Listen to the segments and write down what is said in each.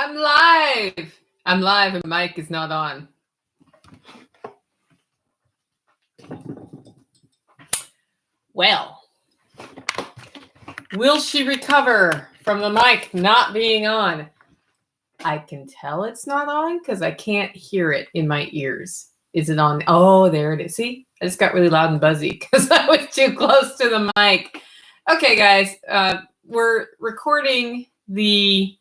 I'm live. I'm live and mic is not on. Well, will she recover from the mic not being on? I can tell it's not on because I can't hear it in my ears. Is it on? Oh, there it is. See, I just got really loud and buzzy because I was too close to the mic. Okay, guys, we're recording the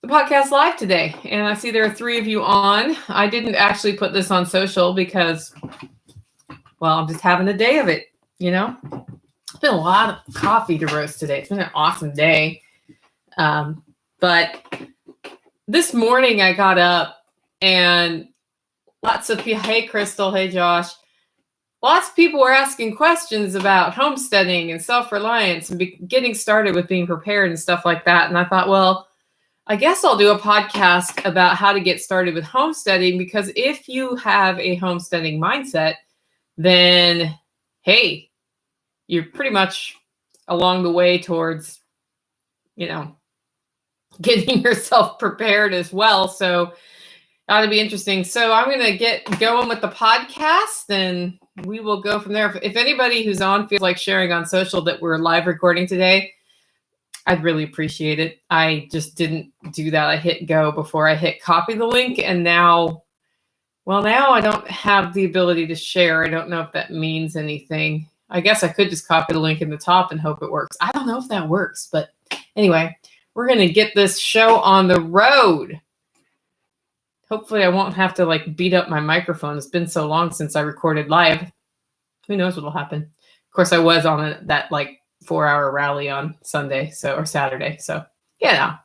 podcast live today, and I see there are 3 of you on. I didn't actually put this on social because, well, I'm just having a day of it, you know? It's been a lot of coffee to roast today. It's been an awesome day. But this morning I got up and lots of people, hey, Crystal, hey, Josh. Lots of people were asking questions about homesteading and self-reliance and getting started with being prepared and stuff like that. And I thought, well, I guess I'll do a podcast about how to get started with homesteading, because if you have a homesteading mindset, then, hey, you're pretty much along the way towards, you know, getting yourself prepared as well. So that ought to be interesting. So I'm going to get going with the podcast and we will go from there. If anybody who's on feels like sharing on social that we're live recording today, I'd really appreciate it. I just didn't do that. I hit go before I hit copy the link. And now I don't have the ability to share. I don't know if that means anything. I guess I could just copy the link in the top and hope it works. I don't know if that works, but anyway, we're going to get this show on the road. Hopefully I won't have to beat up my microphone. It's been so long since I recorded live. Who knows what will happen? Of course, I was on that 4-hour rally on Sunday, or Saturday. So, yeah.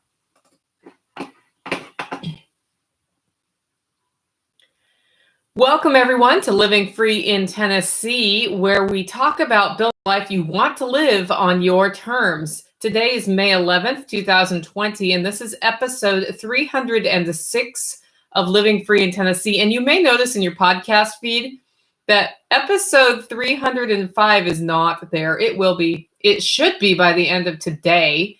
Welcome, everyone, to Living Free in Tennessee, where we talk about building a life you want to live on your terms. Today is May 11th, 2020, and this is episode 306 of Living Free in Tennessee. And you may notice in your podcast feed that episode 305 is not there. It will be. It should be by the end of today,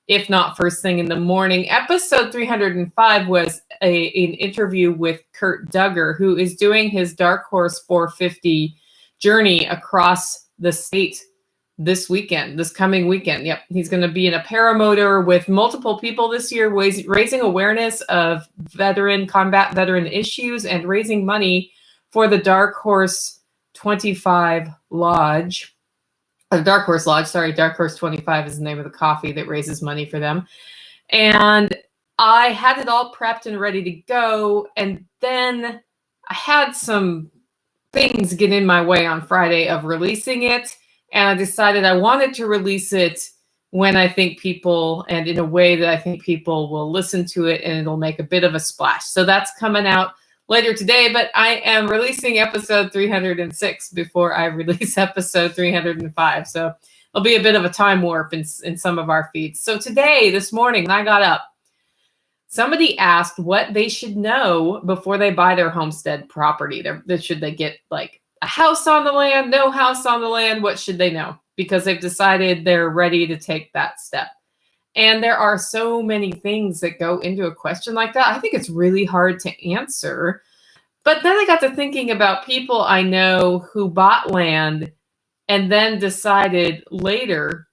if not first thing in the morning. Episode 305 was an interview with Kurt Duggar, who is doing his Dark Horse 450 journey across the state this coming weekend. Yep. He's going to be in a paramotor with multiple people this year, raising awareness of combat veteran issues and raising money for the Dark Horse 25 Lodge. Dark Horse Lodge, sorry, Dark Horse 25 is the name of the coffee that raises money for them. And I had it all prepped and ready to go. And then I had some things get in my way on Friday of releasing it. And I decided I wanted to release it when I think people, and in a way that I think people will listen to it and it'll make a bit of a splash. So that's coming out later today, but I am releasing episode 306 before I release episode 305. So it'll be a bit of a time warp in some of our feeds. So this morning, when I got up, somebody asked what they should know before they buy their homestead property. Should they get a house on the land, no house on the land? What should they know? Because they've decided they're ready to take that step. And there are so many things that go into a question like that. I think it's really hard to answer. But then I got to thinking about people I know who bought land and then decided later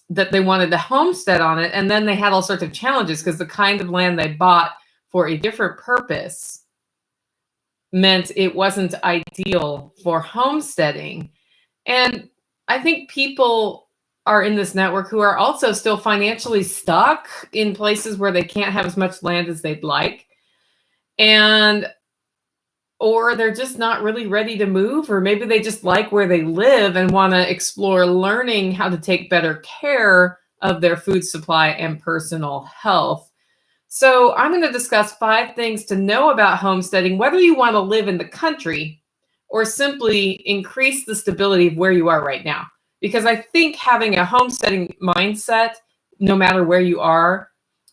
that they wanted to homestead on it. And then they had all sorts of challenges because the kind of land they bought for a different purpose meant it wasn't ideal for homesteading. And I think people are in this network who are also still financially stuck in places where they can't have as much land as they'd like. Or they're just not really ready to move, or maybe they just like where they live and want to explore learning how to take better care of their food supply and personal health. So I'm going to discuss 5 things to know about homesteading, whether you want to live in the country or simply increase the stability of where you are right now. Because I think having a homesteading mindset, no matter where you are,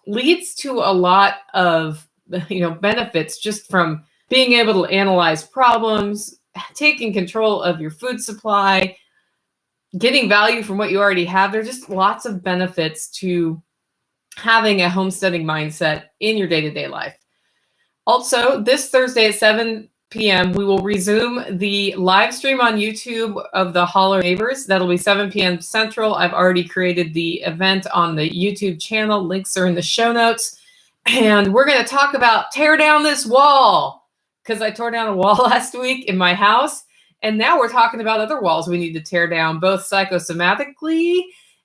leads to a lot of benefits just from being able to analyze problems, taking control of your food supply, getting value from what you already have. There's just lots of benefits to having a homesteading mindset in your day-to-day life. Also, this Thursday at 7 p.m., we will resume the live stream on YouTube of the Holler Neighbors. That'll be 7 p.m. Central. I've already created the event on the YouTube channel. Links are in the show notes. And we're going to talk about tear down this wall, because I tore down a wall last week in my house. And now we're talking about other walls we need to tear down, both psychosomatically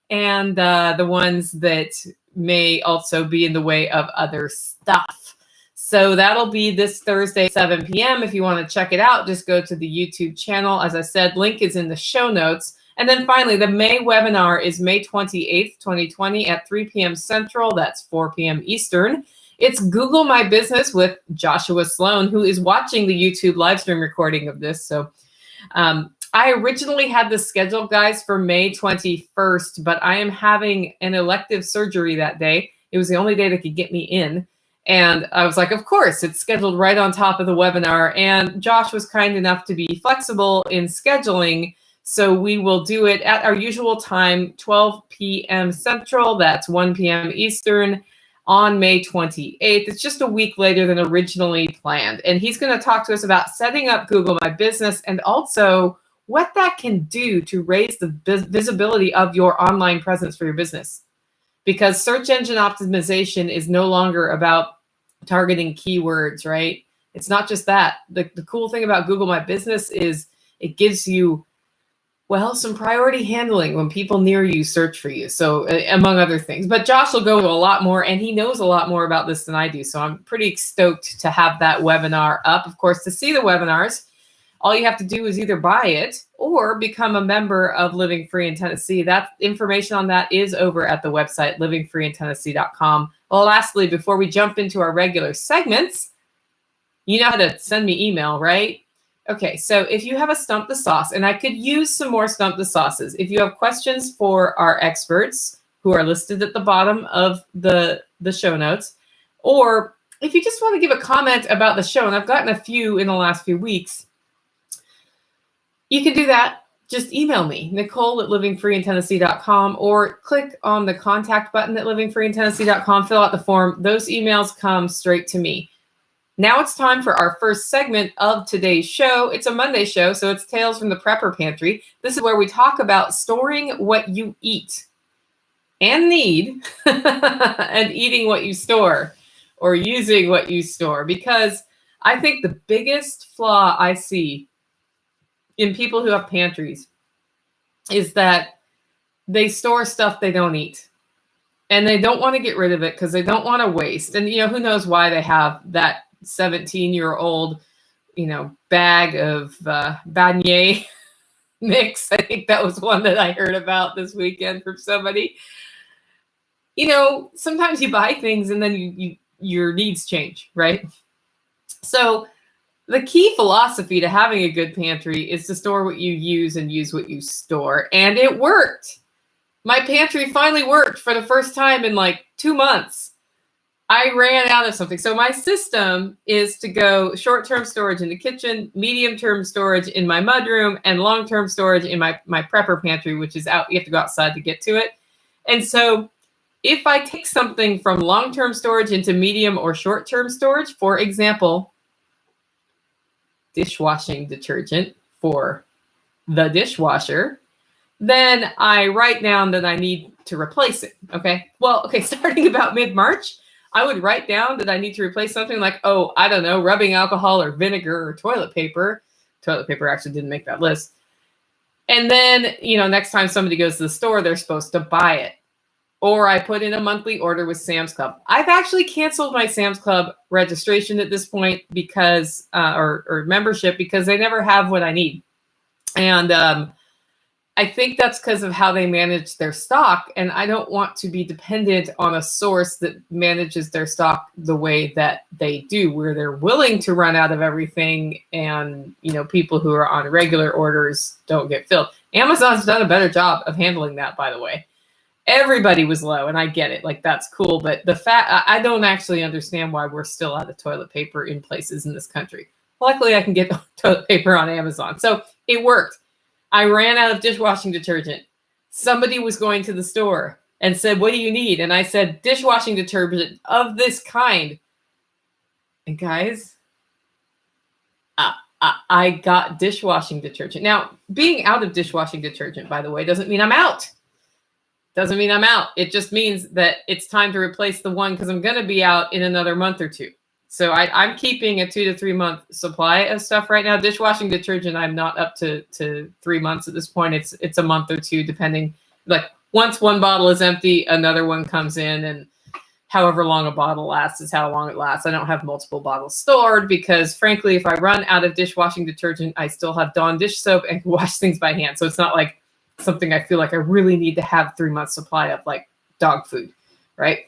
and the ones that may also be in the way of other stuff. So that'll be this Thursday, 7 p.m. If you want to check it out, just go to the YouTube channel. As I said, link is in the show notes. And then finally, the May webinar is May 28th, 2020 at 3 p.m. Central. That's 4 p.m. Eastern. It's Google My Business with Joshua Sloan, who is watching the YouTube live stream recording of this. So I originally had this scheduled, guys, for May 21st, but I am having an elective surgery that day. It was the only day that could get me in. And I was like, of course, it's scheduled right on top of the webinar. And Josh was kind enough to be flexible in scheduling. So we will do it at our usual time, 12 p.m. Central. That's 1 p.m. Eastern on May 28th. It's just a week later than originally planned. And he's going to talk to us about setting up Google My Business and also what that can do to raise the visibility of your online presence for your business. Because search engine optimization is no longer about targeting keywords, right? It's not just that. The cool thing about Google My Business is it gives you, well, some priority handling when people near you search for you. So among other things, but Josh will go to a lot more, and he knows a lot more about this than I do. So I'm pretty stoked to have that webinar up. Of course, to see the webinars, all you have to do is either buy it or become a member of Living Free in Tennessee. That information on that is over at the website, livingfreeintennessee.com. Well, lastly, before we jump into our regular segments, you know how to send me email, right? Okay, so if you have a Stump the Sauce, and I could use some more Stump the Sauces. If you have questions for our experts who are listed at the bottom of the show notes, or if you just want to give a comment about the show, and I've gotten a few in the last few weeks, you can do that. Just email me, Nicole@livingfreeintennessee.com, or click on the contact button at livingfreeintennessee.com, fill out the form. Those emails come straight to me. Now it's time for our first segment of today's show. It's a Monday show, so it's Tales from the Prepper Pantry. This is where we talk about storing what you eat and need and eating what you store or using what you store. Because I think the biggest flaw I see in people who have pantries is that they store stuff they don't eat. And they don't want to get rid of it because they don't want to waste. And, who knows why they have that 17-year-old, bag of beignet mix. I think that was one that I heard about this weekend from somebody. Sometimes you buy things and then your needs change, right? So the key philosophy to having a good pantry is to store what you use and use what you store. And it worked. My pantry finally worked for the first time in like 2 months. I ran out of something. So my system is to go short-term storage in the kitchen, medium-term storage in my mudroom, and long-term storage in my prepper pantry, which is out. You have to go outside to get to it. And so if I take something from long-term storage into medium or short-term storage, for example, dishwashing detergent for the dishwasher, then I write down that I need to replace it. Okay. Well, starting about mid-March, I would write down that I need to replace something like, rubbing alcohol or vinegar or toilet paper. Toilet paper actually didn't make that list. And then, next time somebody goes to the store, they're supposed to buy it. Or I put in a monthly order with Sam's Club. I've actually canceled my Sam's Club registration at this point because, or membership, because they never have what I need. And I think that's because of how they manage their stock. And I don't want to be dependent on a source that manages their stock the way that they do, where they're willing to run out of everything. And, people who are on regular orders don't get filled. Amazon's done a better job of handling that, by the way. Everybody was low, and I get it. Like, that's cool. But I don't actually understand why we're still out of toilet paper in places in this country. Luckily, I can get toilet paper on Amazon. So it worked. I ran out of dishwashing detergent. Somebody was going to the store, and said, what do you need? And I said, dishwashing detergent of this kind. And guys, I got dishwashing detergent. Now, being out of dishwashing detergent, by the way, doesn't mean I'm out. Doesn't mean I'm out. It just means that it's time to replace the one because I'm going to be out in another month or two. So I'm keeping a 2 to 3 month supply of stuff right now. Dishwashing detergent, I'm not up to 3 months at this point. It's a month or two, depending. Like once one bottle is empty, another one comes in, and however long a bottle lasts is how long it lasts. I don't have multiple bottles stored because, frankly, if I run out of dishwashing detergent, I still have Dawn dish soap and can wash things by hand. So it's not like something I feel like I really need to have 3 months supply of, like dog food, right?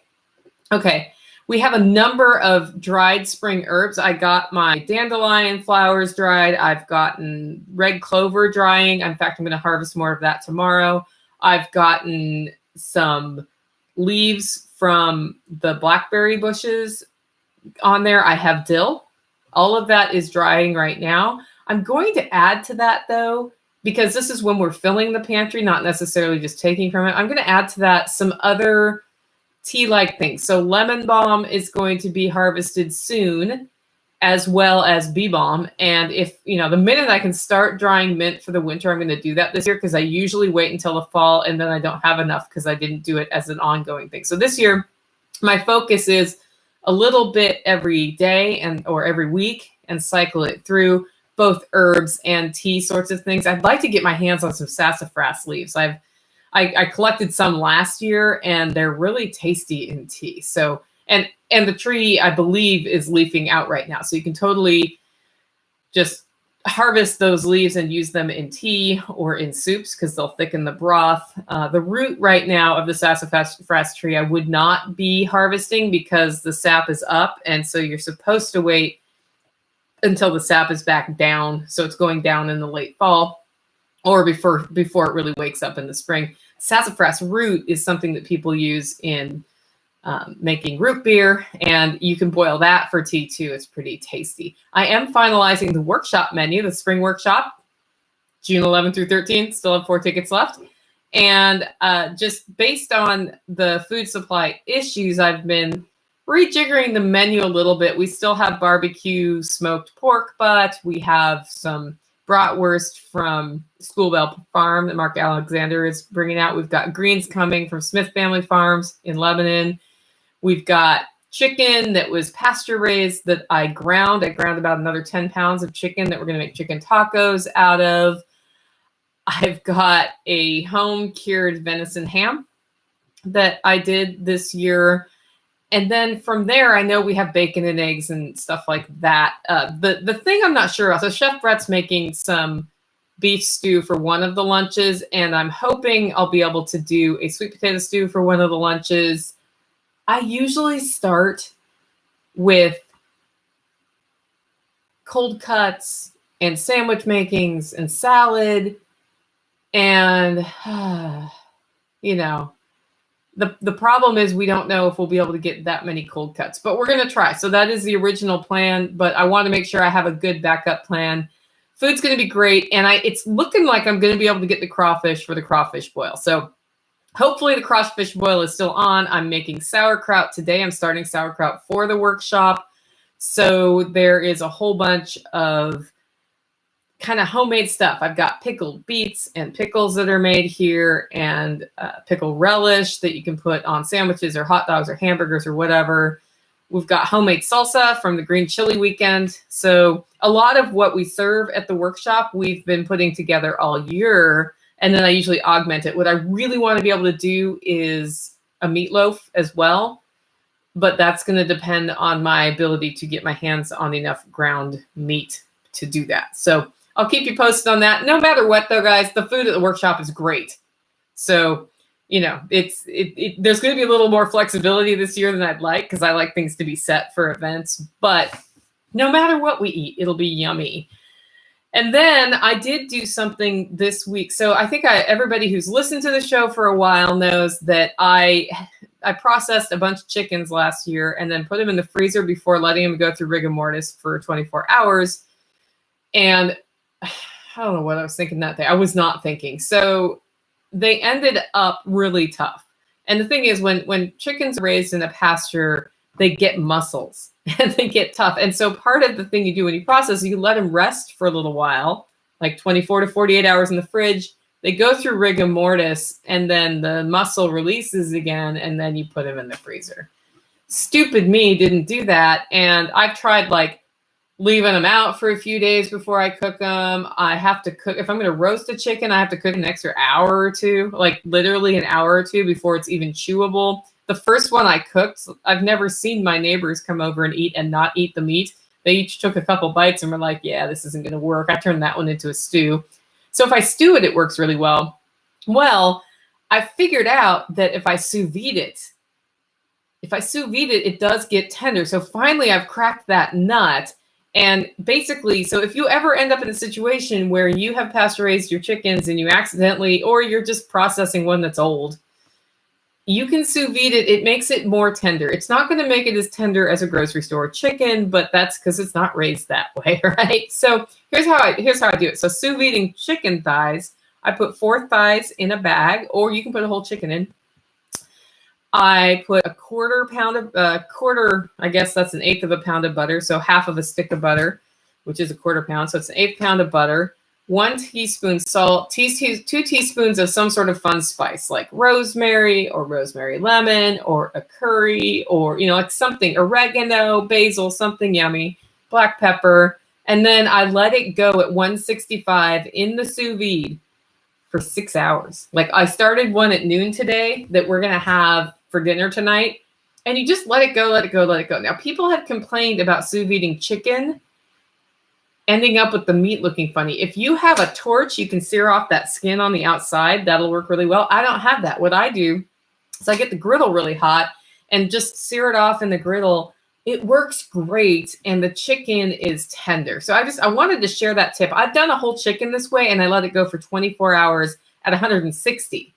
Okay. We have a number of dried spring herbs. I got my dandelion flowers dried. I've gotten red clover drying. In fact, I'm going to harvest more of that tomorrow. I've gotten some leaves from the blackberry bushes on there. I have dill. All of that is drying right now. I'm going to add to that, though, because this is when we're filling the pantry, not necessarily just taking from it. I'm going to add to that some other tea-like things. So lemon balm is going to be harvested soon, as well as bee balm. And if, the minute I can start drying mint for the winter, I'm going to do that this year because I usually wait until the fall and then I don't have enough because I didn't do it as an ongoing thing. So this year, my focus is a little bit every day or every week and cycle it through both herbs and tea sorts of things. I'd like to get my hands on some sassafras leaves. I collected some last year and they're really tasty in tea. So, and the tree, I believe, is leafing out right now. So you can totally just harvest those leaves and use them in tea or in soups because they'll thicken the broth. The root right now of the sassafras tree, I would not be harvesting because the sap is up. And so you're supposed to wait until the sap is back down. So it's going down in the late fall or before it really wakes up in the spring. Sassafras root is something that people use in making root beer, and you can boil that for tea too. It's pretty tasty. I am finalizing the workshop menu, the spring workshop, June 11 through 13. Still have 4 tickets left. And just based on the food supply issues, I've been rejiggering the menu a little bit. We still have barbecue smoked pork butt. We have some bratwurst from School Bell Farm that Mark Alexander is bringing out. We've got greens coming from Smith Family Farms in Lebanon. We've got chicken that was pasture raised that I ground. I ground about another 10 pounds of chicken that we're going to make chicken tacos out of. I've got a home cured venison ham that I did this year. And then from there, I know we have bacon and eggs and stuff like that. The thing I'm not sure about, so Chef Brett's making some beef stew for one of the lunches, and I'm hoping I'll be able to do a sweet potato stew for one of the lunches. I usually start with cold cuts and sandwich makings and salad and, The problem is we don't know if we'll be able to get that many cold cuts, but we're going to try. So that is the original plan, but I want to make sure I have a good backup plan. Food's going to be great, and it's looking like I'm going to be able to get the crawfish for the crawfish boil. So hopefully the crawfish boil is still on. I'm making sauerkraut today. I'm starting sauerkraut for the workshop. So there is a whole bunch of kind of homemade stuff. I've got pickled beets and pickles that are made here, and pickle relish that you can put on sandwiches or hot dogs or hamburgers or whatever. We've got homemade salsa from the green chili weekend. So a lot of what we serve at the workshop, we've been putting together all year, and then I usually augment it. What I really want to be able to do is a meatloaf as well, but that's going to depend on my ability to get my hands on enough ground meat to do that. So I'll keep you posted on that. No matter what, though, guys, the food at the workshop is great. So, there's going to be a little more flexibility this year than I'd like because I like things to be set for events. But no matter what we eat, it'll be yummy. And then I did do something this week. So I think everybody who's listened to the show for a while knows that I processed a bunch of chickens last year and then put them in the freezer before letting them go through rigor mortis for 24 hours. And I don't know what I was thinking that day. I was not thinking. So they ended up really tough. And the thing is, when chickens are raised in a pasture, they get muscles and they get tough. And so part of the thing you do when you process, you let them rest for a little while, like 24 to 48 hours in the fridge. They go through rigor mortis, and then the muscle releases again, and then you put them in the freezer. Stupid me didn't do that. And I've tried like leaving them out for a few days before I cook them. I have to cook, if I'm going to roast a chicken, I have to cook an extra hour or two, like literally an hour or two before it's even chewable. The first one I cooked, I've never seen my neighbors come over and eat and not eat the meat. They each took a couple bites and were like, yeah, this isn't going to work. I turned that one into a stew. So if I stew it, it works really well. Well, I figured out that if I sous vide it, it does get tender. So finally I've cracked that nut. And basically, so if you ever end up in a situation where you have pasture raised your chickens and you accidentally, or you're just processing one that's old, you can sous vide it. It makes it more tender. It's not going to make it as tender as a grocery store chicken, but that's because it's not raised that way, right? So here's how I do it. So sous videing chicken thighs, I put 4 thighs in a bag, or you can put a whole chicken in. I put a quarter, I guess that's an eighth of a pound of butter. So half of a stick of butter, which is a quarter pound. So it's an 1/8 pound of butter, 1 teaspoon salt, 2 teaspoons of some sort of fun spice like rosemary or rosemary lemon or a curry or, like something, oregano, basil, something yummy, black pepper. And then I let it go at 165 in the sous vide for 6 hours. Like I started one at noon today that we're going to have for dinner tonight. And you just let it go, let it go, let it go. Now, people have complained about sous videing chicken ending up with the meat looking funny. If you have a torch, you can sear off that skin on the outside. That'll work really well. I don't have that. What I do is I get the griddle really hot and just sear it off in the griddle. It works great, and the chicken is tender. So I wanted to share that tip. I've done a whole chicken this way, and I let it go for 24 hours at 160.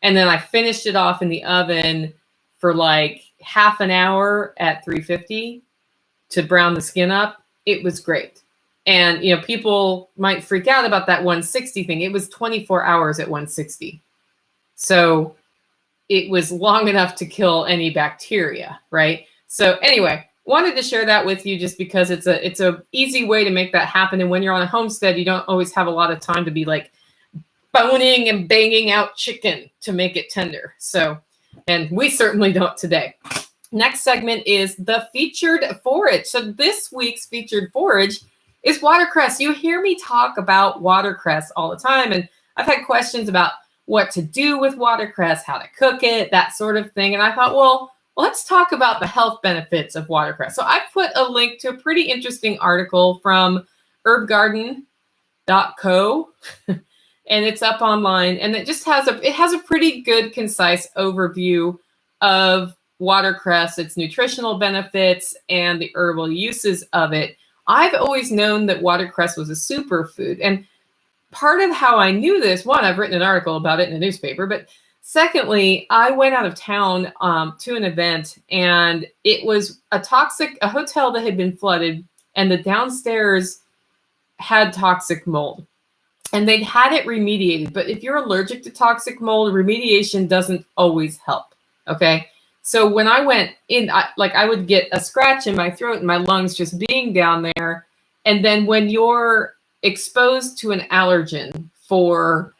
And then I finished it off in the oven for like half an hour at 350 to brown the skin up. It was great. And, people might freak out about that 160 thing. It was 24 hours at 160. So it was long enough to kill any bacteria, right? So anyway, wanted to share that with you just because it's a easy way to make that happen. And when you're on a homestead, you don't always have a lot of time to be like boning and banging out chicken to make it tender. So, and we certainly don't today. Next segment is the featured forage. So this week's featured forage is watercress. You hear me talk about watercress all the time. And I've had questions about what to do with watercress, how to cook it, that sort of thing. And I thought, well, let's talk about the health benefits of watercress. So I put a link to a pretty interesting article from herbgarden.co and it's up online, and it just has a pretty good, concise overview of watercress, its nutritional benefits, and the herbal uses of it. I've always known that watercress was a superfood, and part of how I knew this, one, I've written an article about it in a newspaper, but secondly, I went out of town to an event, and it was a hotel that had been flooded, and the downstairs had toxic mold, and they'd had it remediated. But if you're allergic to toxic mold, remediation doesn't always help. Okay. So when I went in, I would get a scratch in my throat and my lungs just being down there. And then when you're exposed to an allergen for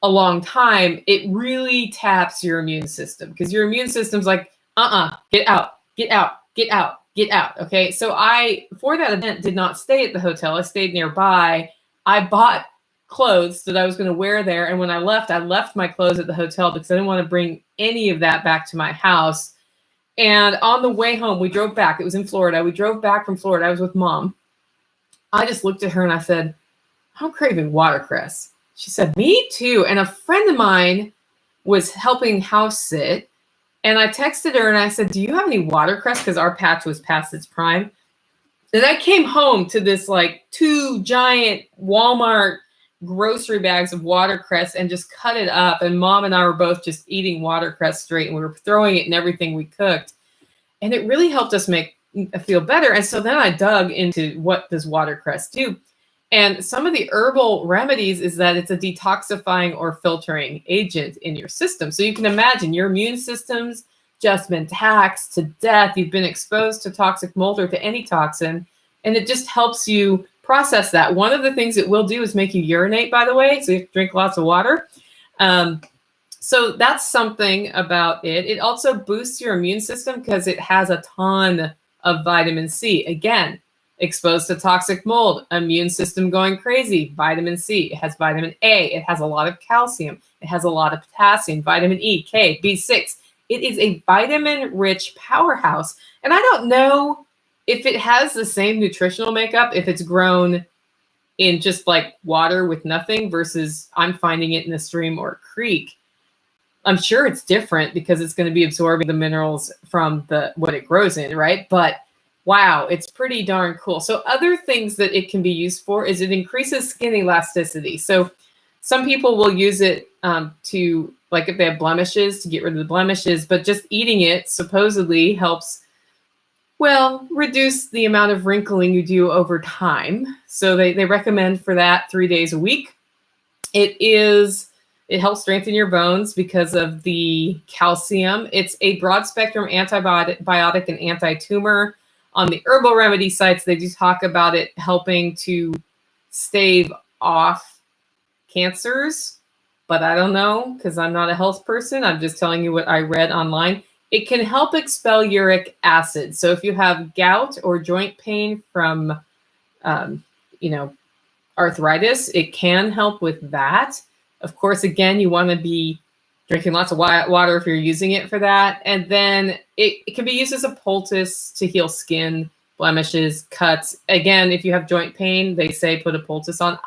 a long time, it really taps your immune system, because your immune system's like, get out, get out, get out, get out. Okay. So I, for that event, did not stay at the hotel. I stayed nearby. I bought clothes that I was going to wear there. And when I left my clothes at the hotel because I didn't want to bring any of that back to my house. And on the way home, we drove back. It was in Florida. We drove back from Florida. I was with Mom. I just looked at her and I said, I'm craving watercress. She said, me too. And a friend of mine was helping house sit. And I texted her and I said, do you have any watercress? Because our patch was past its prime. And I came home to this like 2 giant Walmart grocery bags of watercress and just cut it up. And Mom and I were both just eating watercress straight, and we were throwing it in everything we cooked. And it really helped us feel better. And so then I dug into, what does watercress do? And some of the herbal remedies is that it's a detoxifying or filtering agent in your system. So you can imagine your immune system's just been taxed to death. You've been exposed to toxic mold or to any toxin, and it just helps you process that. One of the things it will do is make you urinate, by the way, so you have to drink lots of water. So that's something about it. It also boosts your immune system because it has a ton of vitamin C. Again, exposed to toxic mold, immune system going crazy, vitamin C. It has vitamin A. It has a lot of calcium. It has a lot of potassium, vitamin E, K, B6. It is a vitamin-rich powerhouse. And I don't know if it has the same nutritional makeup, if it's grown in just like water with nothing versus I'm finding it in a stream or a creek. I'm sure it's different because it's going to be absorbing the minerals from what it grows in, right? But wow, it's pretty darn cool. So other things that it can be used for is it increases skin elasticity. So some people will use it to, like if they have blemishes, to get rid of the blemishes, but just eating it supposedly helps, well, reduce the amount of wrinkling you do over time. So they recommend for that 3 days a week. It helps strengthen your bones because of the calcium. It's a broad spectrum antibiotic and anti-tumor. On the herbal remedy sites, they do talk about it helping to stave off cancers, but I don't know because I'm not a health person. I'm just telling you what I read online. It can help expel uric acid. So if you have gout or joint pain from, arthritis, it can help with that. Of course, again, you want to be drinking lots of water if you're using it for that. And then it can be used as a poultice to heal skin, blemishes, cuts. Again, if you have joint pain, they say put a poultice on.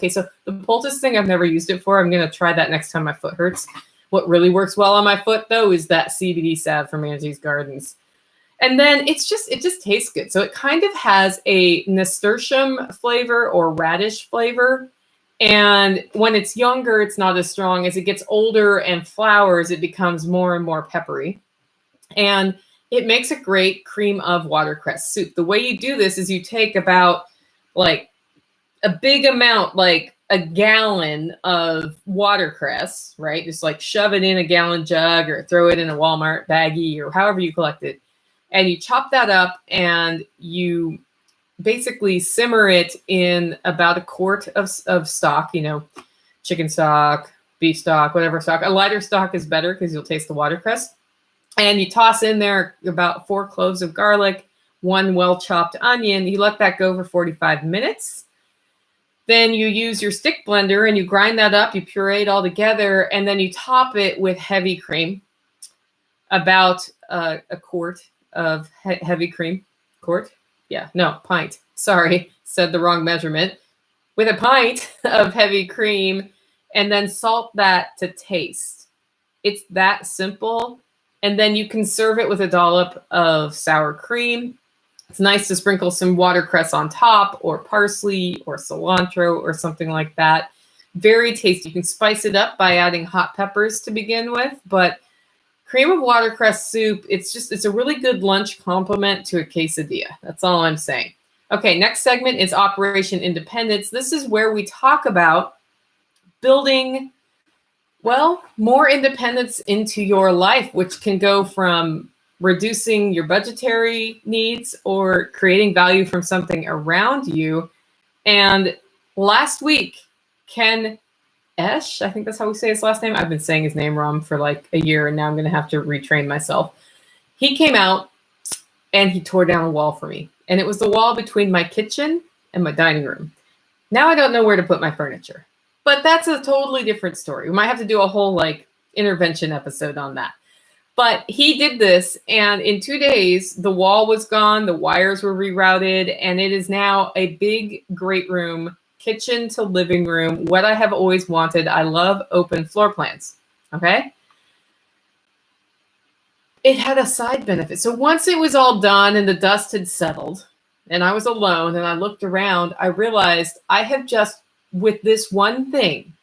So the poultice thing, I've never used it for. I'm going to try that next time my foot hurts. What really works well on my foot, though, is that CBD salve from Angie's Gardens. And then it just tastes good. So it kind of has a nasturtium flavor or radish flavor. And when it's younger, it's not as strong. As it gets older and flowers, it becomes more and more peppery. And it makes a great cream of watercress soup. The way you do this is you take about like a big amount, like a gallon of watercress, right? Just like shove it in a gallon jug or throw it in a Walmart baggie or however you collect it. And you chop that up and you basically simmer it in about a quart of stock, chicken stock, beef stock, whatever stock. A lighter stock is better because you'll taste the watercress. And you toss in there about 4 cloves of garlic, 1 well-chopped onion. You let that go for 45 minutes. Then you use your stick blender and you grind that up. You puree it all together. And then you top it with heavy cream, about a quart of heavy cream. Pint. Sorry, said the wrong measurement. With a pint of heavy cream, and then salt that to taste. It's that simple. And then you can serve it with a dollop of sour cream. It's nice to sprinkle some watercress on top, or parsley, or cilantro, or something like that. Very tasty. You can spice it up by adding hot peppers to begin with, but cream of watercress soup, it's a really good lunch complement to a quesadilla. That's all I'm saying. Okay, next segment is Operation Independence. This is where we talk about building, more independence into your life, which can go from reducing your budgetary needs or creating value from something around you. And last week, Ken Esch, I think that's how we say his last name. I've been saying his name wrong for like a year, and now I'm going to have to retrain myself. He came out and he tore down a wall for me. And it was the wall between my kitchen and my dining room. Now I don't know where to put my furniture. But that's a totally different story. We might have to do a whole intervention episode on that. But he did this, and in 2 days, the wall was gone, the wires were rerouted, and it is now a big, great room, kitchen to living room, what I have always wanted. I love open floor plans, okay? It had a side benefit. So once it was all done and the dust had settled, and I was alone, and I looked around, I realized I have just, with this one thing,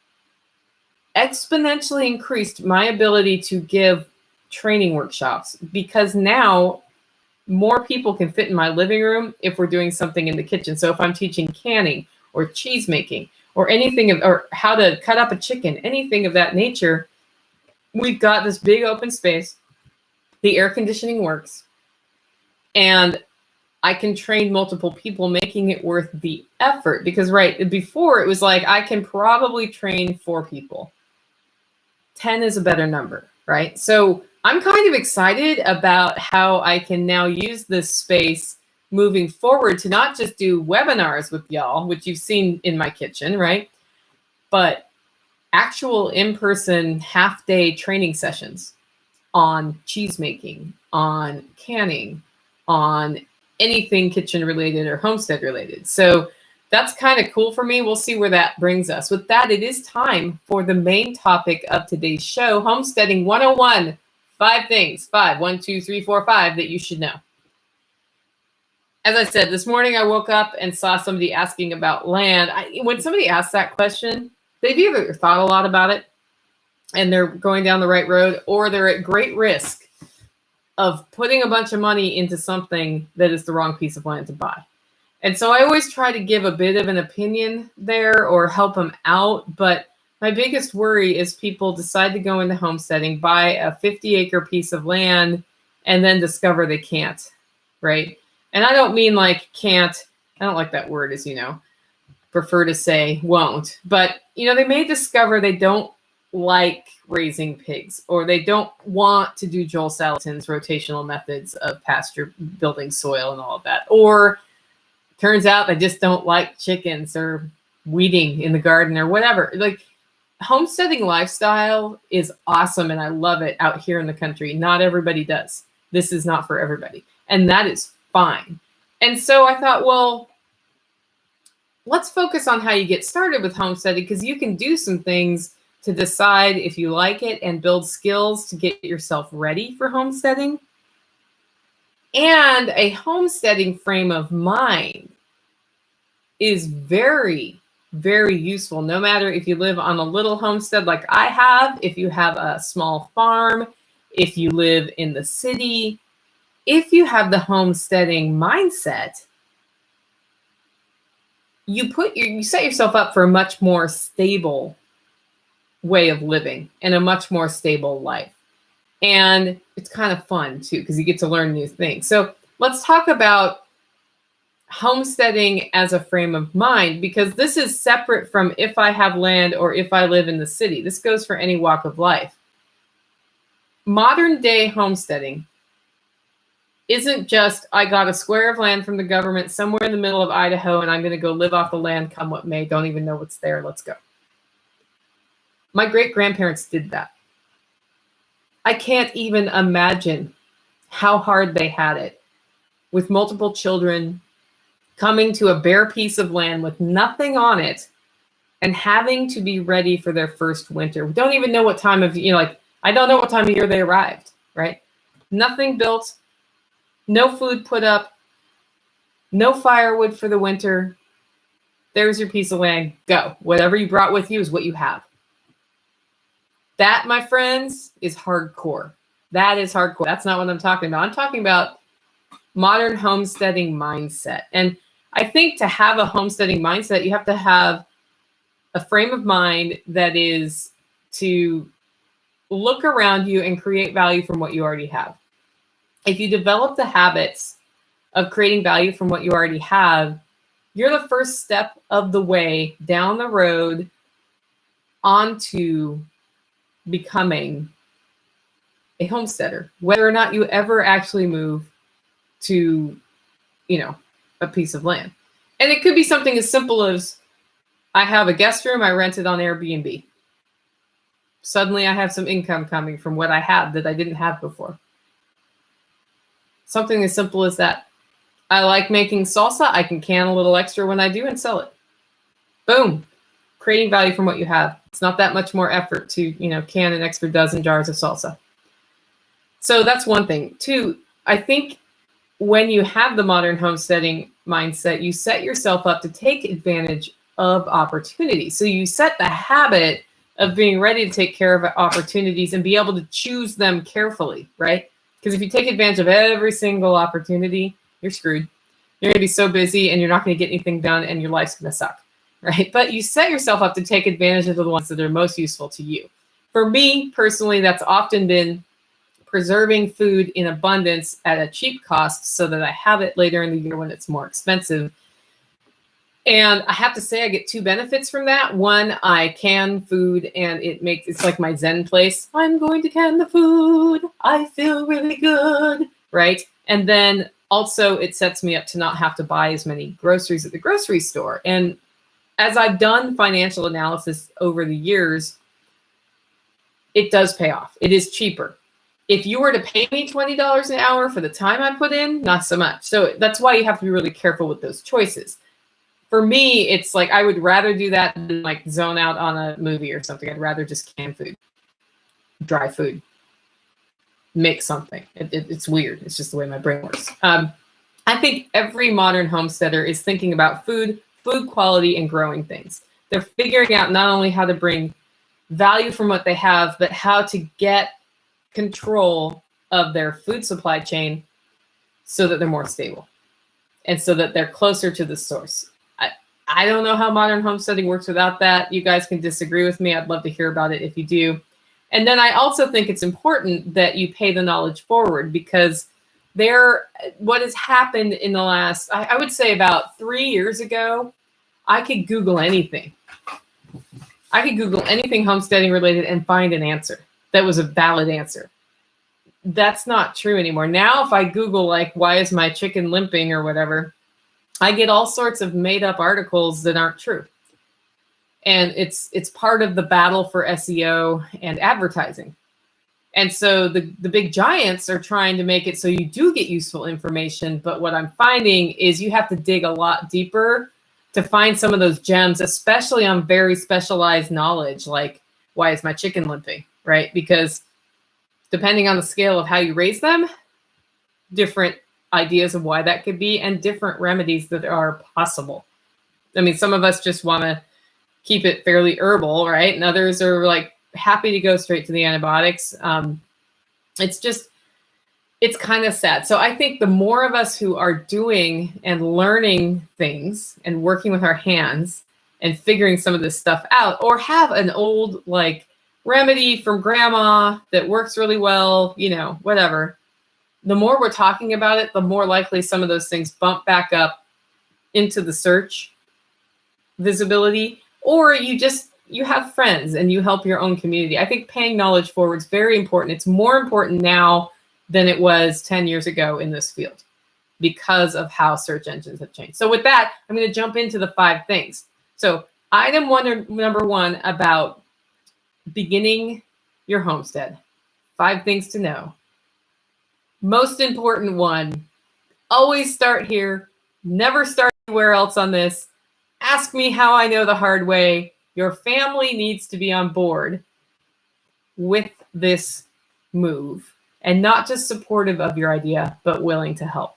exponentially increased my ability to give training workshops, because now more people can fit in my living room if we're doing something in the kitchen. So if I'm teaching canning or cheese making or anything or how to cut up a chicken, anything of that nature, we've got this big open space. The air conditioning works. And I can train multiple people, making it worth the effort. Because before it was like, I can probably train 4 people. 10 is a better number, right? So I'm kind of excited about how I can now use this space moving forward to not just do webinars with y'all, which you've seen in my kitchen, right? But actual in-person half-day training sessions on cheese making, on canning, on anything kitchen related or homestead related. So that's kind of cool for me. We'll see where that brings us. With that, it is time for the main topic of today's show, Homesteading 101. 5 things, 1, 2, 3, 4, 5 that you should know. As I said, this morning I woke up and saw somebody asking about land. When somebody asks that question, they've either thought a lot about it and they're going down the right road, or they're at great risk of putting a bunch of money into something that is the wrong piece of land to buy. And so I always try to give a bit of an opinion there or help them out. But my biggest worry is people decide to go into homesteading, buy a 50-acre piece of land, and then discover they can't, right? And I don't mean like can't. I don't like that word, as you know. Prefer to say won't. But, they may discover they don't like raising pigs, or they don't want to do Joel Salatin's rotational methods of pasture building soil and all of that. Or turns out they just don't like chickens or weeding in the garden or whatever. Like, homesteading lifestyle is awesome and I love it out here in the country. Not everybody does. This is not for everybody. And that is fine. And so I thought, well, let's focus on how you get started with homesteading, because you can do some things to decide if you like it and build skills to get yourself ready for homesteading. And a homesteading frame of mind is very, very useful, no matter if you live on a little homestead like I have, if you have a small farm, if you live in the city. If you have the homesteading mindset, you set yourself up for a much more stable way of living and a much more stable life. And it's kind of fun too, because you get to learn new things. So let's talk about homesteading as a frame of mind, because this is separate from if I have land or if I live in the city. This goes for any walk of life. Modern day homesteading isn't just, I got a square of land from the government somewhere in the middle of Idaho and I'm going to go live off the land come what may. Don't even know what's there. Let's go. My great-grandparents did that. I can't even imagine how hard they had it with multiple children coming to a bare piece of land with nothing on it and having to be ready for their first winter. We don't even know what time of, I don't know what time of year they arrived, right? Nothing built, no food put up, no firewood for the winter. There's your piece of land. Go. Whatever you brought with you is what you have. That, my friends, is hardcore. That is hardcore. That's not what I'm talking about. I'm talking about modern homesteading mindset. And I think to have a homesteading mindset, you have to have a frame of mind that is to look around you and create value from what you already have. If you develop the habits of creating value from what you already have, you're the first step of the way down the road onto becoming a homesteader, whether or not you ever actually move to, a piece of land. And it could be something as simple as, I have a guest room, I rent it on Airbnb. Suddenly I have some income coming from what I have that I didn't have before. Something as simple as that. I like making salsa. I can can a little extra when I do and sell it. Boom. Creating value from what you have. It's not that much more effort to, can an extra dozen jars of salsa. So that's one thing. Two, I think when you have the modern homesteading mindset, you set yourself up to take advantage of opportunities. So you set the habit of being ready to take care of opportunities and be able to choose them carefully, right? Because if you take advantage of every single opportunity, you're screwed. You're going to be so busy and you're not going to get anything done and your life's going to suck. right? But you set yourself up to take advantage of the ones that are most useful to you. For me personally, that's often been preserving food in abundance at a cheap cost so that I have it later in the year when it's more expensive. And I have to say, I get two benefits from that. One, I can food and it's like my Zen place. I'm going to can the food. I feel really good, right? And then also it sets me up to not have to buy as many groceries at the grocery store. And as I've done financial analysis over the years, it does pay off. It is cheaper. If you were to pay me $20 an hour for the time I put in, not so much. So that's why you have to be really careful with those choices. For me, it's like I would rather do that than like zone out on a movie or something. I'd rather just can food, dry food, make something. It's weird. It's just the way my brain works. I think every modern homesteader is thinking about food quality, and growing things. They're figuring out not only how to bring value from what they have, but how to get control of their food supply chain so that they're more stable and so that they're closer to the source. I don't know how modern homesteading works without that. You guys can disagree with me. I'd love to hear about it if you do. And then I also think it's important that you pay the knowledge forward, because what has happened in the last, I would say about 3 years ago, I could Google anything. I could Google anything homesteading related and find an answer that was a valid answer. That's not true anymore. Now, if I Google like, why is my chicken limping or whatever, I get all sorts of made up articles that aren't true. And it's part of the battle for SEO and advertising. And so the big giants are trying to make it so you do get useful information. But what I'm finding is you have to dig a lot deeper to find some of those gems, especially on very specialized knowledge, like why is my chicken limping, right? Because depending on the scale of how you raise them, different ideas of why that could be and different remedies that are possible. I mean, some of us just want to keep it fairly herbal, right? And others are like happy to go straight to the antibiotics. It's kind of sad. So I think the more of us who are doing and learning things and working with our hands and figuring some of this stuff out, or have an old like remedy from grandma that works really well, whatever, the more we're talking about it, the more likely some of those things bump back up into the search visibility, or you have friends and you help your own community. I think paying knowledge forward is very important. It's more important now than it was 10 years ago in this field because of how search engines have changed. So with that, I'm going to jump into the 5 things. So number 1 about beginning your homestead. 5 things to know. Most important one, always start here. Never start anywhere else on this. Ask me how I know the hard way. Your family needs to be on board with this move and not just supportive of your idea, but willing to help.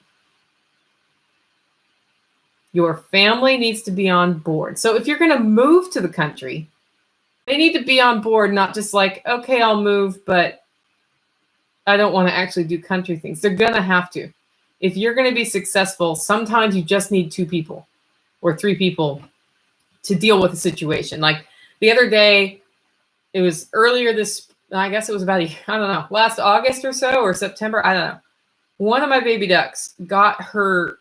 Your family needs to be on board. So if you're going to move to the country, they need to be on board, not just like, okay, I'll move, but I don't want to actually do country things. They're going to have to. If you're going to be successful, sometimes you just need 2 people or 3 people to deal with the situation. Like the other day, it was earlier I guess it was about, last August or so, or September, I don't know. One of my baby ducks got her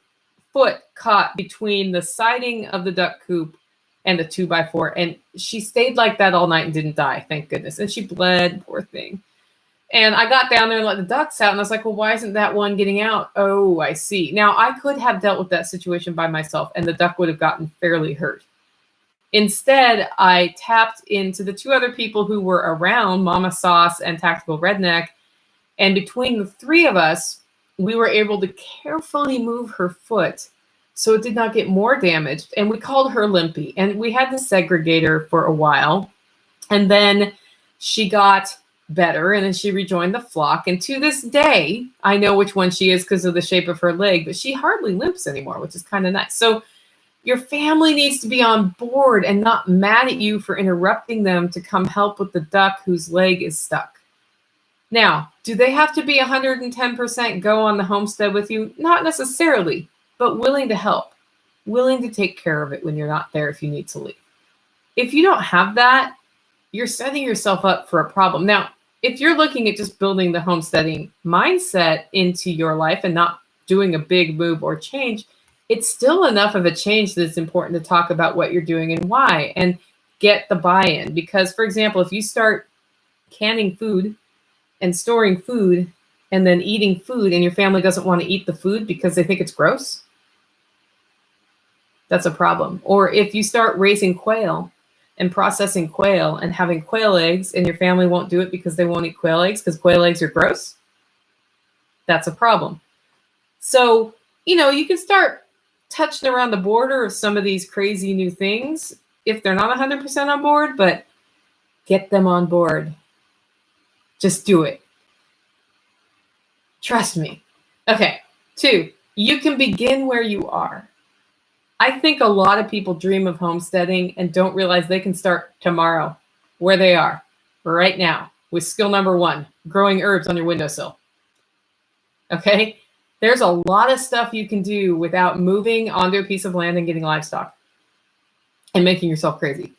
foot caught between the siding of the duck coop and the 2x4. And she stayed like that all night and didn't die, thank goodness. And she bled, poor thing. And I got down there and let the ducks out. And I was like, well, why isn't that one getting out? Oh, I see. Now, I could have dealt with that situation by myself and the duck would have gotten fairly hurt. Instead, I tapped into the 2 other people who were around, Mama Sauce and Tactical Redneck. And between the 3 of us, we were able to carefully move her foot so it did not get more damaged. And we called her Limpy. And we had to segregate her for a while. And then she got better and then she rejoined the flock. And to this day, I know which one she is because of the shape of her leg, but she hardly limps anymore, which is kind of nice. So your family needs to be on board and not mad at you for interrupting them to come help with the duck whose leg is stuck. Now, do they have to be 110% go on the homestead with you? Not necessarily, but willing to help. willing to take care of it when you're not there if you need to leave. If you don't have that, you're setting yourself up for a problem. Now, if you're looking at just building the homesteading mindset into your life and not doing a big move or change, it's still enough of a change that it's important to talk about what you're doing and why and get the buy-in. Because, for example, if you start canning food and storing food and then eating food and your family doesn't want to eat the food because they think it's gross, that's a problem. Or if you start raising quail and processing quail and having quail eggs and your family won't do it because they won't eat quail eggs because quail eggs are gross, that's a problem. So, you can start touching around the border of some of these crazy new things if they're not 100% on board, but get them on board. Just do it. Trust me. Okay. 2, you can begin where you are. I think a lot of people dream of homesteading and don't realize they can start tomorrow where they are right now with skill number 1, growing herbs on your windowsill. Okay? There's a lot of stuff you can do without moving onto a piece of land and getting livestock and making yourself crazy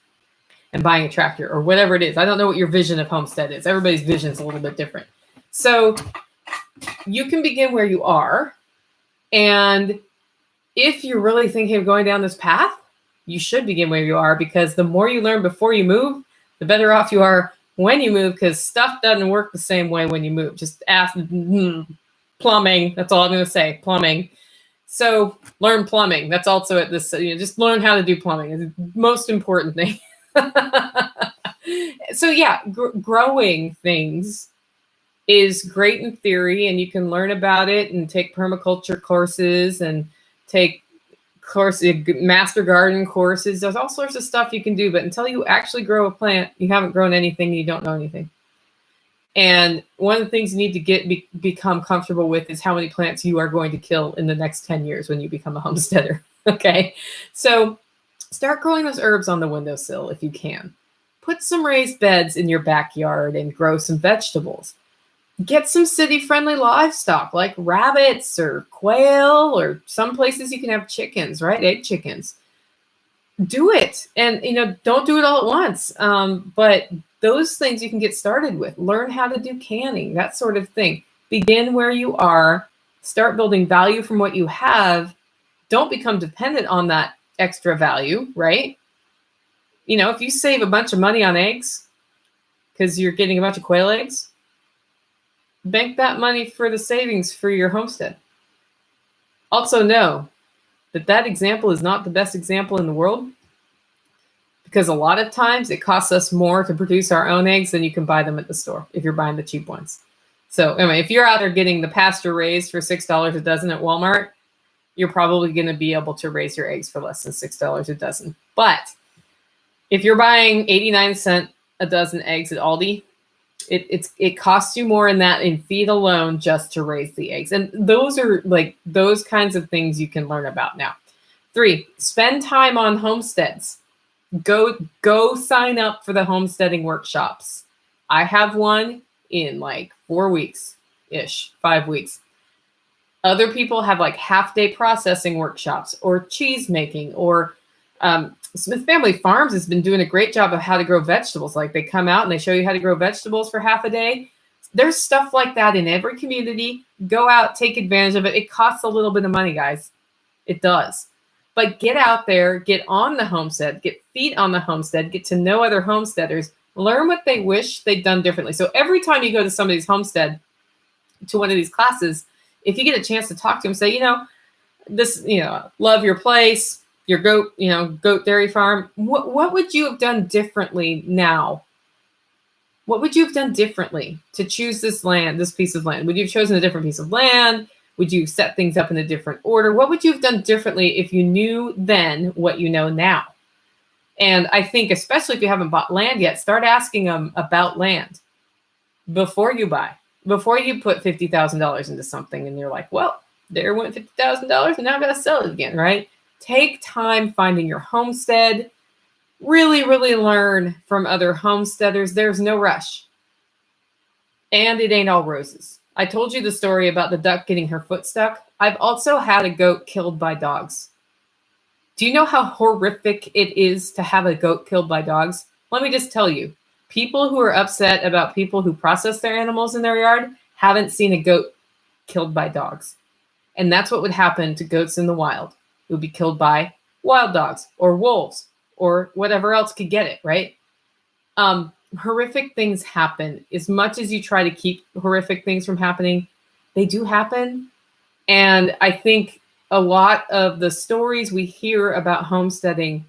and buying a tractor or whatever it is. I don't know what your vision of homestead is. Everybody's vision is a little bit different. So you can begin where you are. And if you're really thinking of going down this path, you should begin where you are, because the more you learn before you move, the better off you are when you move, because stuff doesn't work the same way when you move. Just ask plumbing. That's all I'm going to say. Plumbing. So learn plumbing. That's also at this, just learn how to do plumbing. It's the most important thing. So yeah, growing things is great in theory, and you can learn about it and take permaculture courses and take master garden courses. There's all sorts of stuff you can do, but until you actually grow a plant, you haven't grown anything, you don't know anything. And one of the things you need to become comfortable with is how many plants you are going to kill in the next 10 years when you become a homesteader. Okay. So start growing those herbs on the windowsill if you can. Put some raised beds in your backyard and grow some vegetables. Get some city-friendly livestock like rabbits or quail, or some places you can have chickens, right? Egg chickens. Do it. And, don't do it all at once. But those things you can get started with. Learn how to do canning, that sort of thing. Begin where you are. Start building value from what you have. Don't become dependent on that extra value, right? If you save a bunch of money on eggs because you're getting a bunch of quail eggs, bank that money for the savings for your homestead. Also know that example is not the best example in the world, because a lot of times it costs us more to produce our own eggs than you can buy them at the store if you're buying the cheap ones. So anyway, if you're out there getting the pasture raised for $6 a dozen at Walmart, you're probably going to be able to raise your eggs for less than $6 a dozen. But if you're buying 89-cent a dozen eggs at Aldi, it costs you more in feed alone just to raise the eggs. And those are like those kinds of things you can learn about now. 3, spend time on homesteads. Go sign up for the homesteading workshops. I have one in like 4 weeks-ish, 5 weeks. Other people have like half-day processing workshops or cheese making, or Smith Family Farms has been doing a great job of how to grow vegetables. Like, they come out and they show you how to grow vegetables for half a day. There's stuff like that in every community. Go out, take advantage of it. It costs a little bit of money, guys. It does. But get out there, get on the homestead, get feet on the homestead, get to know other homesteaders, learn what they wish they'd done differently. So every time you go to somebody's homestead, to one of these classes, if you get a chance to talk to them, say, love your place, your goat dairy farm. What would you have done differently now? What would you have done differently to choose this piece of land? Would you have chosen a different piece of land? Would you set things up in a different order? What would you have done differently if you knew then what you know now? And I think, especially if you haven't bought land yet, start asking them about land before you buy, before you put $50,000 into something and you're like, well, there went $50,000 and now I've got to sell it again, right? Take time finding your homestead. Really, really learn from other homesteaders. There's no rush. And it ain't all roses. I told you the story about the duck getting her foot stuck. I've also had a goat killed by dogs. Do you know how horrific it is to have a goat killed by dogs? Let me just tell you, people who are upset about people who process their animals in their yard haven't seen a goat killed by dogs. And that's what would happen to goats in the wild. It would be killed by wild dogs or wolves or whatever else could get it, right? Horrific things happen. As much as you try to keep horrific things from happening, they do happen. And I think a lot of the stories we hear about homesteading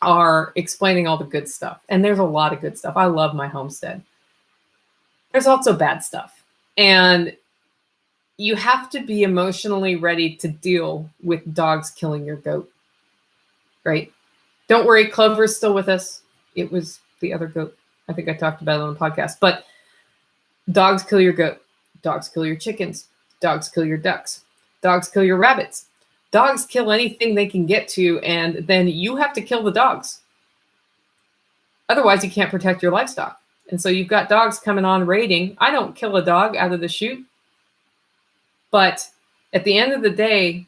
are explaining all the good stuff. And there's a lot of good stuff. I love my homestead. There's also bad stuff. And you have to be emotionally ready to deal with dogs killing your goat, right? Don't worry, Clover's still with us. It was the other goat. I think I talked about it on the podcast. But dogs kill your goat. Dogs kill your chickens. Dogs kill your ducks. Dogs kill your rabbits. Dogs kill anything they can get to, and then you have to kill the dogs. Otherwise, you can't protect your livestock. And so you've got dogs coming on raiding. I don't kill a dog out of the chute. But at the end of the day,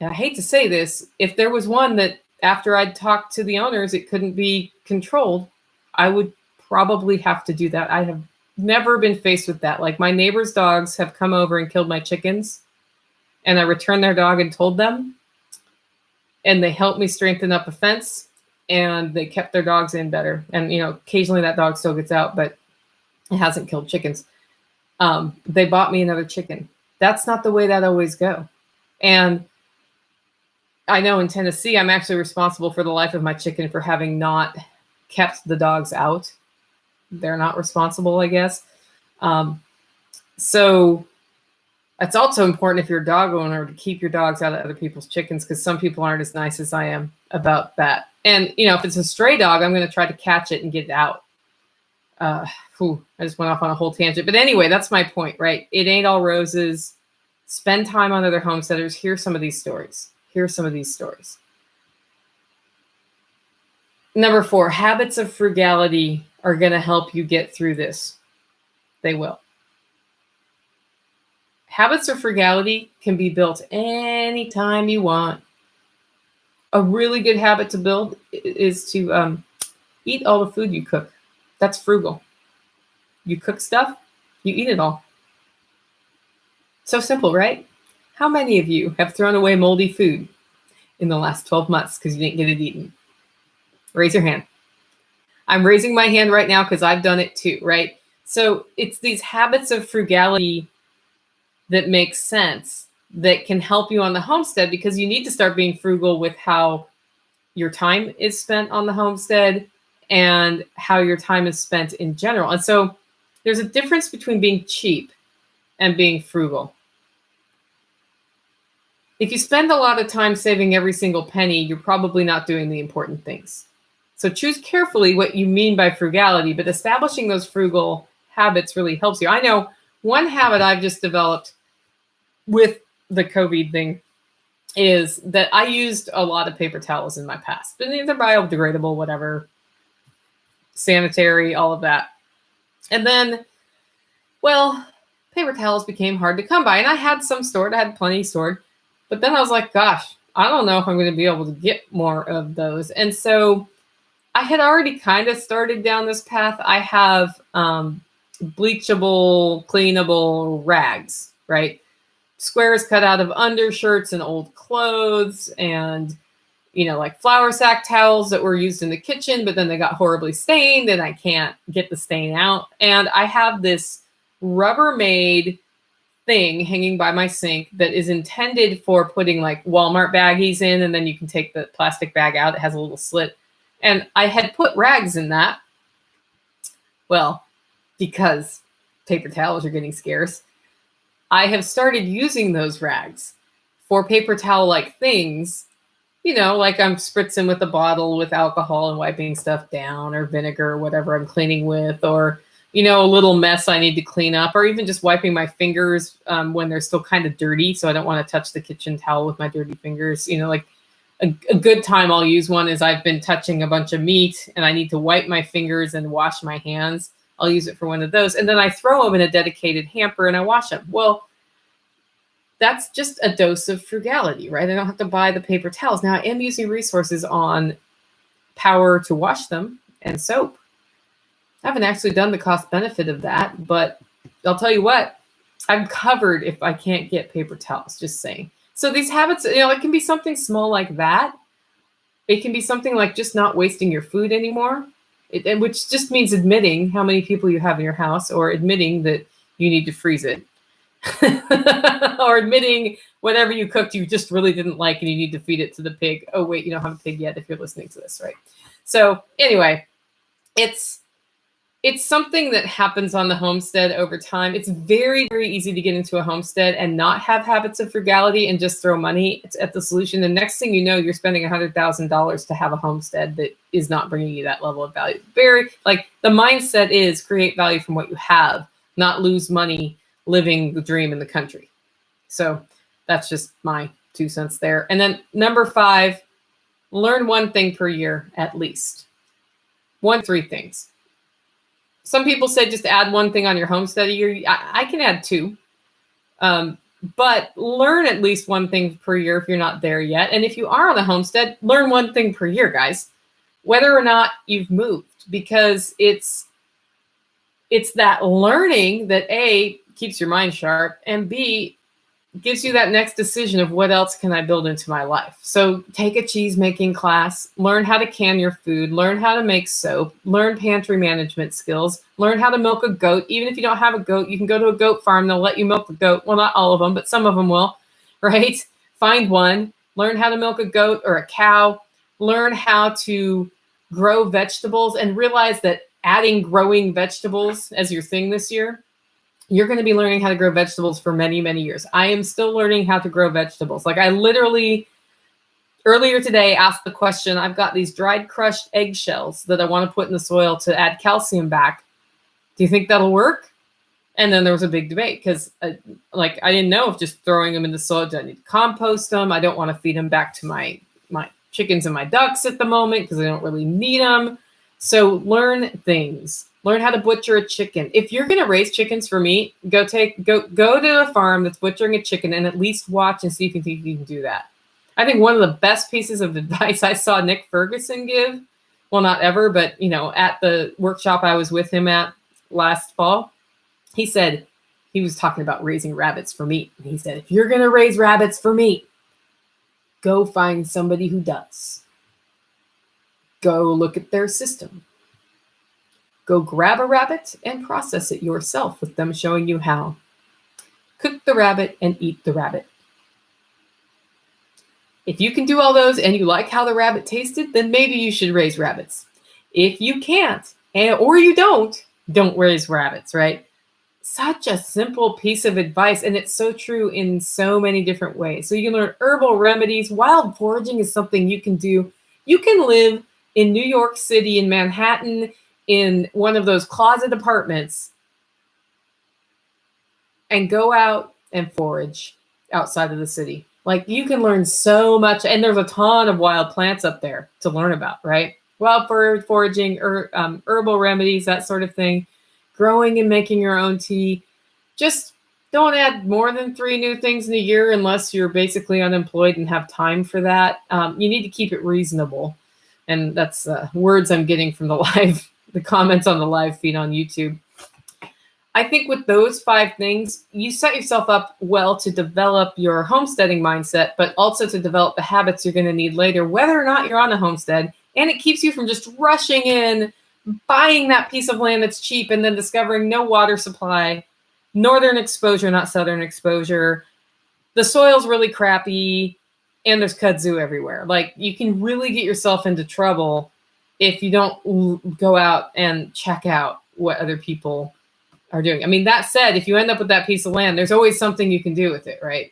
and I hate to say this, if there was one that after I'd talked to the owners, it couldn't be controlled, I would probably have to do that. I have never been faced with that. Like my neighbor's dogs have come over and killed my chickens, and I returned their dog and told them, and they helped me strengthen up a fence, and they kept their dogs in better. And, you know, occasionally that dog still gets out, but it hasn't killed chickens. They bought me another chicken. That's not the way that always go. And I know in Tennessee, I'm actually responsible for the life of my chicken for having not kept the dogs out. They're not responsible, I guess. So it's also important if you're a dog owner to keep your dogs out of other people's chickens, because some people aren't as nice as I am about that. And, you know, if it's a stray dog, I'm going to try to catch it and get it out. I just went off on a whole tangent. But anyway, that's my point, right? It ain't all roses. Spend time on other homesteaders. Hear some of these stories. Number 4, habits of frugality are going to help you get through this. They will. Habits of frugality can be built anytime you want. A really good habit to build is to eat all the food you cook. That's frugal. You cook stuff, you eat it all. So simple, right? How many of you have thrown away moldy food in the last 12 months because you didn't get it eaten? Raise your hand. I'm raising my hand right now because I've done it too, right? So it's these habits of frugality that make sense that can help you on the homestead, because you need to start being frugal with how your time is spent on the homestead and how your time is spent in general. And so there's a difference between being cheap and being frugal. If you spend a lot of time saving every single penny, you're probably not doing the important things. So choose carefully what you mean by frugality, but establishing those frugal habits really helps you. I know one habit I've just developed with the COVID thing is that I used a lot of paper towels in my past. But they're biodegradable, whatever, sanitary, all of that. And then, well, paper towels became hard to come by. And I had some stored. I had plenty stored. But then I was like, gosh, I don't know if I'm going to be able to get more of those. And so I had already kind of started down this path. I have bleachable, cleanable rags, right? Squares cut out of undershirts and old clothes, and, you know, like flour sack towels that were used in the kitchen, but then they got horribly stained and I can't get the stain out. And I have this Rubbermaid thing hanging by my sink that is intended for putting like Walmart baggies in, and then you can take the plastic bag out. It has a little slit. And I had put rags in that. Well, because paper towels are getting scarce, I have started using those rags for paper towel-like things, you know, like I'm spritzing with a bottle with alcohol and wiping stuff down, or vinegar, or whatever I'm cleaning with, or, you know, a little mess I need to clean up, or even just wiping my fingers when they're still kind of dirty. So I don't want to touch the kitchen towel with my dirty fingers. You know, like a good time I'll use one is I've been touching a bunch of meat and I need to wipe my fingers and wash my hands. I'll use it for one of those. And then I throw them in a dedicated hamper and I wash them. Well, that's just a dose of frugality, right? I don't have to buy the paper towels. Now I am using resources on power to wash them and soap. I haven't actually done the cost benefit of that, but I'll tell you what, I'm covered if I can't get paper towels, just saying. So these habits, it can be something small like that. It can be something like just not wasting your food anymore, which just means admitting how many people you have in your house, or admitting that you need to freeze it. Or admitting whatever you cooked you just really didn't like and you need to feed it to the pig. Oh, wait, you don't have a pig yet if you're listening to this, right? So anyway, it's something that happens on the homestead over time. It's very, very easy to get into a homestead and not have habits of frugality and just throw money at the solution. The next thing you know, you're spending $100,000 to have a homestead that is not bringing you that level of value. The mindset is create value from what you have, not lose money living the dream in the country. So that's just my 2 cents there. And then number 5, learn one thing per year at least. 3 things. Some people say just add one thing on your homestead a year. I can add 2. But learn at least one thing per year if you're not there yet. And if you are on a homestead, learn one thing per year, guys, whether or not you've moved, because it's that learning that A, keeps your mind sharp, and B, gives you that next decision of what else can I build into my life. So take a cheese making class, learn how to can your food, learn how to make soap, learn pantry management skills, learn how to milk a goat. Even if you don't have a goat, you can go to a goat farm. They'll let you milk the goat. Well, not all of them, but some of them will, right? Find one, learn how to milk a goat or a cow, learn how to grow vegetables, and realize that adding growing vegetables as your thing this year, you're going to be learning how to grow vegetables for many, many years. I am still learning how to grow vegetables. Like, I literally earlier today asked the question, I've got these dried crushed eggshells that I want to put in the soil to add calcium back. Do you think that'll work? And then there was a big debate because I didn't know if just throwing them in the soil, do I need to compost them? I don't want to feed them back to my chickens and my ducks at the moment because I don't really need them. So learn things. Learn how to butcher a chicken. If you're going to raise chickens for meat, go to a farm that's butchering a chicken and at least watch and see if you think you can do that. I think one of the best pieces of advice I saw Nick Ferguson give, well, not ever, but at the workshop I was with him at last fall, he said, he was talking about raising rabbits for meat. And he said, if you're going to raise rabbits for meat, go find somebody who does. Go look at their system. Go grab a rabbit and process it yourself with them showing you how. Cook the rabbit and eat the rabbit. If you can do all those and you like how the rabbit tasted, then maybe you should raise rabbits. If you can't, or you don't raise rabbits, right? Such a simple piece of advice, and it's so true in so many different ways. So you can learn herbal remedies. Wild foraging is something you can do. You can live in New York City, in Manhattan, in one of those closet apartments, and go out and forage outside of the city. Like, you can learn so much, and there's a ton of wild plants up there to learn about, right? Wild foraging, herbal remedies, that sort of thing. Growing and making your own tea. Just don't add more than 3 new things in a year unless you're basically unemployed and have time for that. You need to keep it reasonable. And that's words I'm getting from the comments on the live feed on YouTube. I think with those 5 things, you set yourself up well to develop your homesteading mindset, but also to develop the habits you're going to need later, whether or not you're on a homestead. And it keeps you from just rushing in, buying that piece of land that's cheap, and then discovering no water supply, northern exposure, not southern exposure. The soil's really crappy, and there's kudzu everywhere. Like, you can really get yourself into trouble if you don't go out and check out what other people are doing. I mean, that said, if you end up with that piece of land, there's always something you can do with it, right?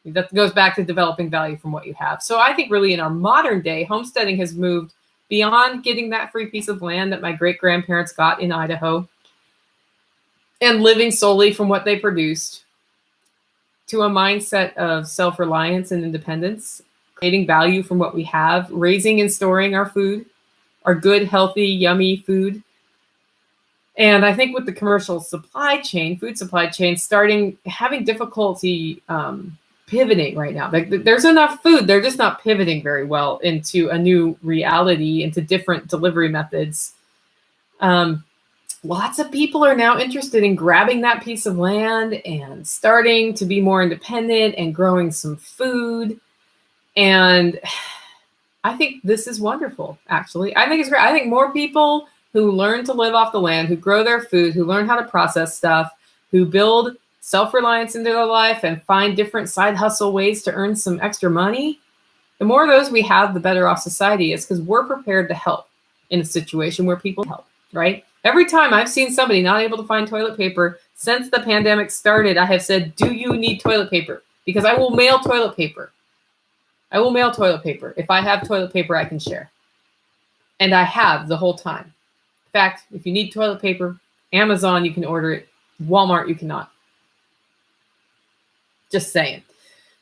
That goes back to developing value from what you have. So I think really in our modern day, homesteading has moved beyond getting that free piece of land that my great-grandparents got in Idaho and living solely from what they produced, to a mindset of self-reliance and independence, creating value from what we have, raising and storing our food, our good, healthy, yummy food, And I think with the commercial supply chain, food supply chain, having difficulty pivoting right now. There's enough food. They're just not pivoting very well into a new reality, into different delivery methods. Lots of people are now interested in grabbing that piece of land and starting to be more independent and growing some food. And I think this is wonderful, actually. I think it's great. I think more people who learn to live off the land, who grow their food, who learn how to process stuff, who build self-reliance into their life and find different side hustle ways to earn some extra money, the more of those we have, the better off society is, because we're prepared to help in a situation where people help, right? Every time I've seen somebody not able to find toilet paper since the pandemic started, I have said, do you need toilet paper? Because I will mail toilet paper. I will mail toilet paper. If I have toilet paper, I can share. And I have the whole time. In fact, if you need toilet paper, Amazon, you can order it. Walmart, you cannot. Just saying.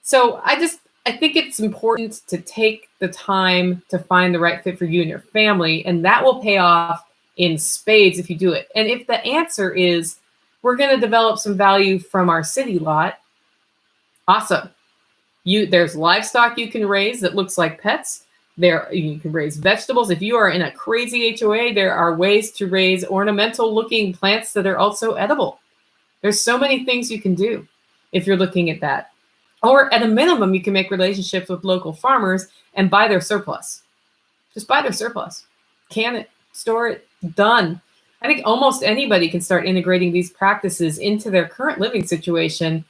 So I think it's important to take the time to find the right fit for you and your family, and that will pay off in spades if you do it. And if the answer is, we're going to develop some value from our city lot, awesome. There's livestock you can raise that looks like pets. You can raise vegetables. If you are in a crazy HOA, there are ways to raise ornamental looking plants that are also edible. There's so many things you can do if you're looking at that. Or at a minimum, you can make relationships with local farmers and buy their surplus. Just buy their surplus. Can it, store it, done. I think almost anybody can start integrating these practices into their current living situation,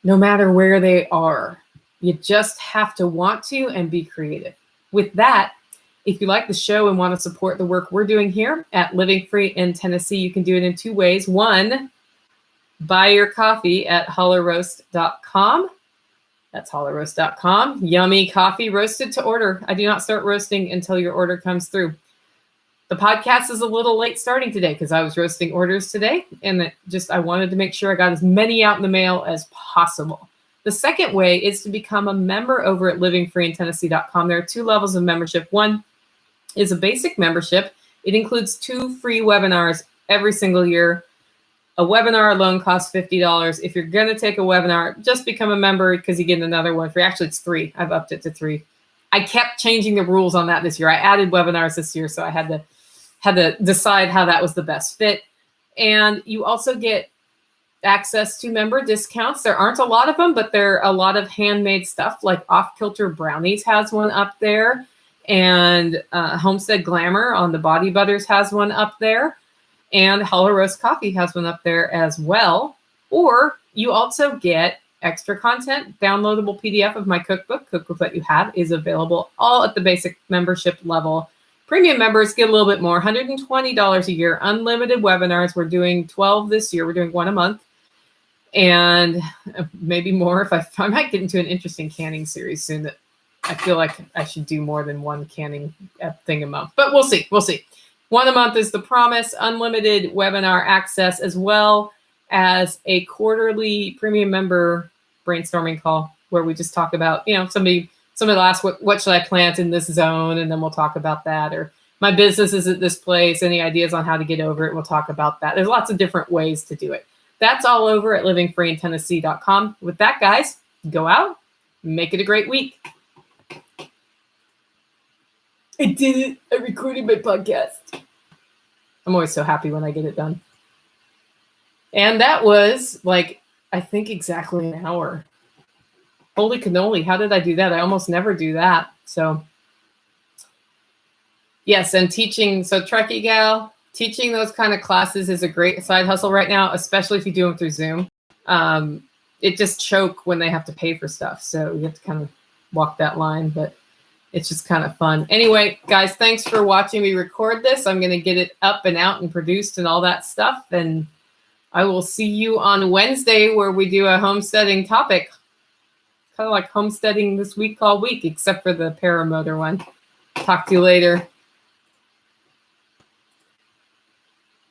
no matter where they are. You just have to want to and be creative. With that, if you like the show and want to support the work we're doing here at Living Free in Tennessee, you can do it in two ways. One, buy your coffee at hollowroast.com. That's hollowroast.com. Yummy coffee roasted to order. I do not start roasting until your order comes through. The podcast is a little late starting today because I was roasting orders today, and I wanted to make sure I got as many out in the mail as possible. The second way is to become a member over at livingfreeintennessee.com. There are 2 levels of membership. One is a basic membership. It includes 2 free webinars every single year. A webinar alone costs $50. If you're going to take a webinar, just become a member because you get another one free. Actually, it's 3. I've upped it to 3. I kept changing the rules on that this year. I added webinars this year, so I had to decide how that was the best fit. And you also get access to member discounts. There aren't a lot of them, but there are a lot of handmade stuff, like Off Kilter Brownies has one up there, and Homestead Glamour on the Body Butters has one up there, and Hollow Roast Coffee has one up there as well. Or you also get extra content. Downloadable PDF of my cookbook with What You Have is available all at the basic membership level. Premium members get a little bit more, $120 a year, unlimited webinars. We're doing 12 this year. We're doing 1 a month. And maybe more if I might get into an interesting canning series soon that I feel like I should do more than 1 canning thing a month. But we'll see. 1 a month is the promise. Unlimited webinar access, as well as a quarterly premium member brainstorming call where we just talk about, somebody will ask, what should I plant in this zone? And then we'll talk about that. Or my business is at this place. Any ideas on how to get over it? We'll talk about that. There's lots of different ways to do it. That's all over at livingfreeintennessee.com. With that, guys, go out, make it a great week. I did it. I recorded my podcast. I'm always so happy when I get it done. And that was I think exactly an hour. Holy cannoli. How did I do that? I almost never do that. So yes, and teaching. So Trekkie Gal, teaching those kind of classes is a great side hustle right now, especially if you do them through Zoom. It just choke when they have to pay for stuff. So you have to kind of walk that line, but it's just kind of fun. Anyway, guys, thanks for watching me record this. I'm going to get it up and out and produced and all that stuff. And I will see you on Wednesday where we do a homesteading topic. Kind of like homesteading this week all week, except for the paramotor one. Talk to you later.